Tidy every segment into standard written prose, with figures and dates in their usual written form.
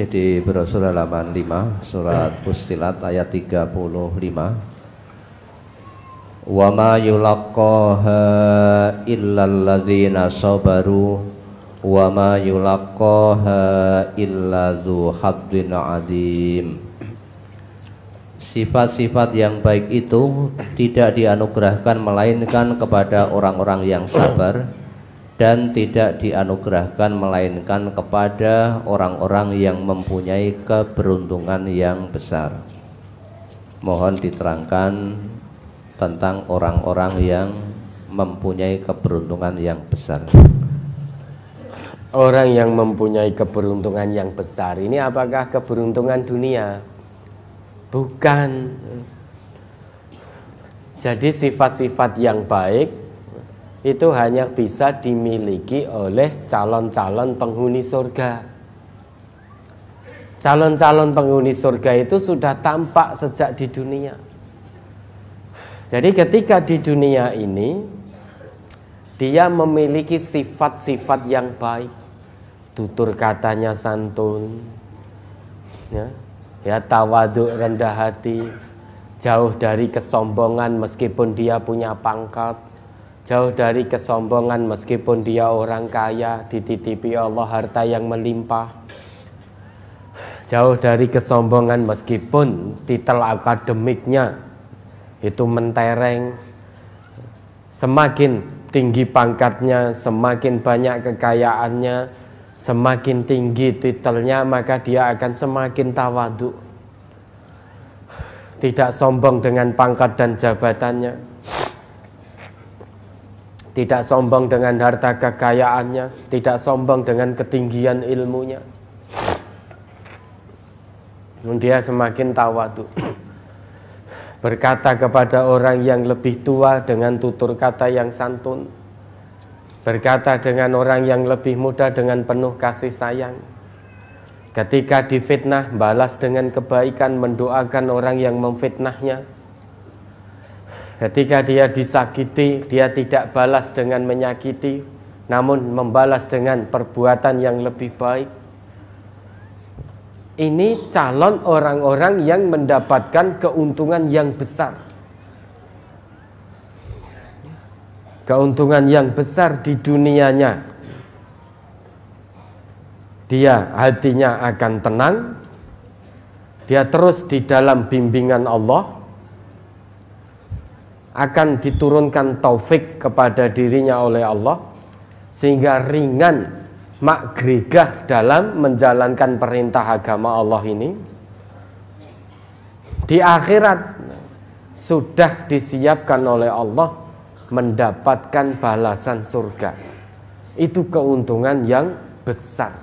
di brosur halaman 5 surat Fussilat ayat 35. Wa ma yulaqqaha illal ladzina sabaru wa ma yulaqqaha illa dzu haddin azim. Sifat-sifat yang baik itu tidak dianugerahkan melainkan kepada orang-orang yang sabar, dan tidak dianugerahkan melainkan kepada orang-orang yang mempunyai keberuntungan yang besar. Mohon diterangkan tentang orang-orang yang mempunyai keberuntungan yang besar. Orang yang mempunyai keberuntungan yang besar ini apakah keberuntungan dunia? Bukan. Jadi sifat-sifat yang baik itu hanya bisa dimiliki oleh calon-calon penghuni surga. Calon-calon penghuni surga itu sudah tampak sejak di dunia. Jadi ketika di dunia ini dia memiliki sifat-sifat yang baik, tutur katanya santun, ya tawadhu, rendah hati, jauh dari kesombongan meskipun dia punya pangkat, jauh dari kesombongan meskipun dia orang kaya, dititipi Allah harta yang melimpah, jauh dari kesombongan meskipun titel akademiknya itu mentereng. Semakin tinggi pangkatnya, semakin banyak kekayaannya, semakin tinggi titelnya, maka dia akan semakin tawadhu, tidak sombong dengan pangkat dan jabatannya, tidak sombong dengan harta kekayaannya, tidak sombong dengan ketinggian ilmunya. Dia semakin tawadhu. Berkata kepada orang yang lebih tua dengan tutur kata yang santun. Berkata dengan orang yang lebih muda dengan penuh kasih sayang. Ketika difitnah, balas dengan kebaikan, mendoakan orang yang memfitnahnya. Ketika dia disakiti, dia tidak balas dengan menyakiti, namun membalas dengan perbuatan yang lebih baik. Ini calon orang-orang yang mendapatkan keuntungan yang besar. Keuntungan yang besar di dunianya. Dia hatinya akan tenang, dia terus di dalam bimbingan Allah, akan diturunkan taufik kepada dirinya oleh Allah, sehingga ringan makgregah dalam menjalankan perintah agama Allah ini. Di akhirat sudah disiapkan oleh Allah mendapatkan balasan surga. Itu keuntungan yang besar.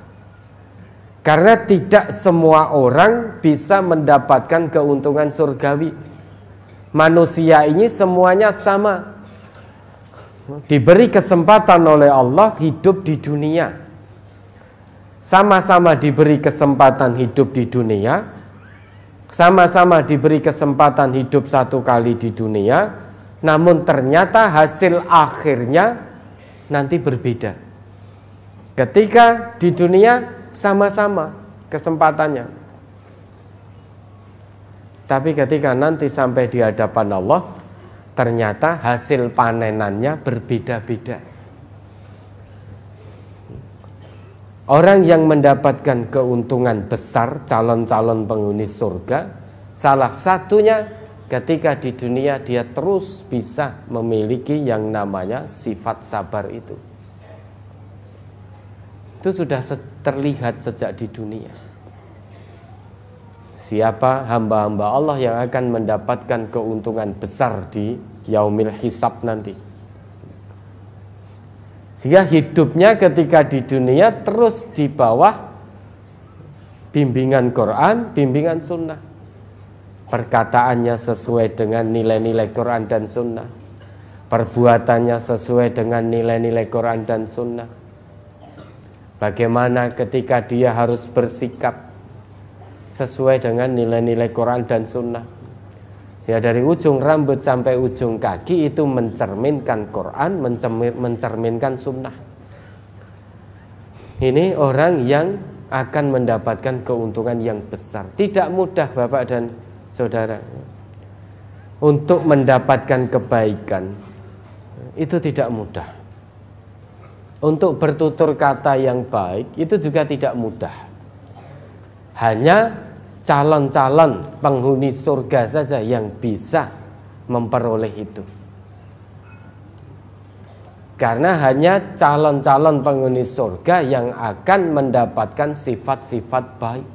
Karena tidak semua orang bisa mendapatkan keuntungan surgawi. Manusia ini semuanya sama, diberi kesempatan oleh Allah hidup di dunia. Sama-sama diberi kesempatan hidup di dunia, sama-sama diberi kesempatan hidup satu kali di dunia, namun ternyata hasil akhirnya nanti berbeda. Ketika di dunia sama-sama kesempatannya, tapi ketika nanti sampai di hadapan Allah, ternyata hasil panenannya berbeda-beda. Orang yang mendapatkan keuntungan besar, calon-calon penghuni surga, salah satunya ketika di dunia dia terus bisa memiliki yang namanya sifat sabar itu. Itu sudah terlihat sejak di dunia. Siapa hamba-hamba Allah yang akan mendapatkan keuntungan besar di yaumil hisab nanti. Sehingga hidupnya ketika di dunia terus di bawah bimbingan Quran, bimbingan sunnah. Perkataannya sesuai dengan nilai-nilai Quran dan sunnah. Perbuatannya sesuai dengan nilai-nilai Quran dan sunnah. Bagaimana ketika dia harus bersikap sesuai dengan nilai-nilai Quran dan sunnah. Sehingga dari ujung rambut sampai ujung kaki itu mencerminkan Quran, mencerminkan sunnah. Ini orang yang akan mendapatkan keuntungan yang besar. Tidak mudah Bapak dan Saudara untuk mendapatkan kebaikan. Itu tidak mudah. Untuk bertutur kata yang baik itu juga tidak mudah. Hanya calon-calon penghuni surga saja yang bisa memperoleh itu. Karena hanya calon-calon penghuni surga yang akan mendapatkan sifat-sifat baik.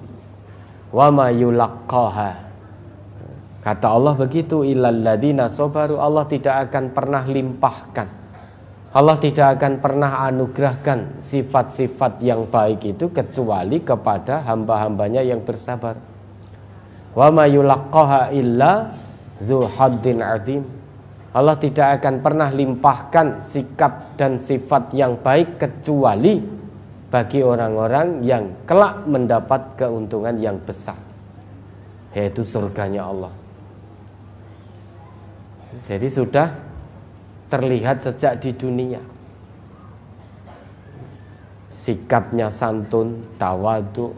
Wa ma yulaqqaha. Kata Allah begitu, illal ladzina sabaru. Allah tidak akan pernah limpahkan, Allah tidak akan pernah anugerahkan sifat-sifat yang baik itu kecuali kepada hamba-hambanya yang bersabar. Wa ma yulaqqaha illa dzu haddin azim. Allah tidak akan pernah limpahkan sikap dan sifat yang baik kecuali bagi orang-orang yang kelak mendapat keuntungan yang besar, yaitu surganya Allah. Jadi sudah terlihat sejak di dunia. Sikapnya santun, tawadu,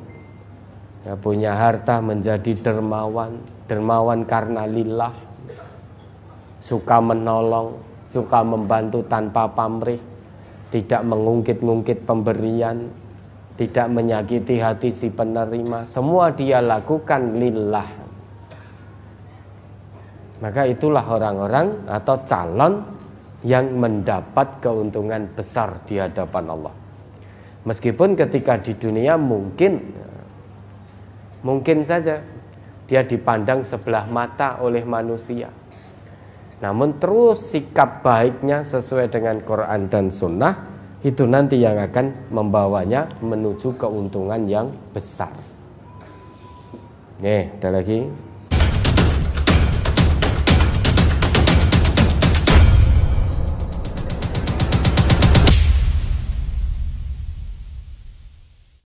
ya, punya harta menjadi dermawan, dermawan karena lillah, suka menolong, suka membantu tanpa pamrih, tidak mengungkit-ungkit pemberian, tidak menyakiti hati si penerima. Semua dia lakukan lillah. Maka itulah orang-orang atau calon yang mendapat keuntungan besar di hadapan Allah. Meskipun ketika di dunia mungkin saja dia dipandang sebelah mata oleh manusia. Namun terus sikap baiknya sesuai dengan Quran dan Sunnah itu nanti yang akan membawanya menuju keuntungan yang besar. Nih, ada lagi.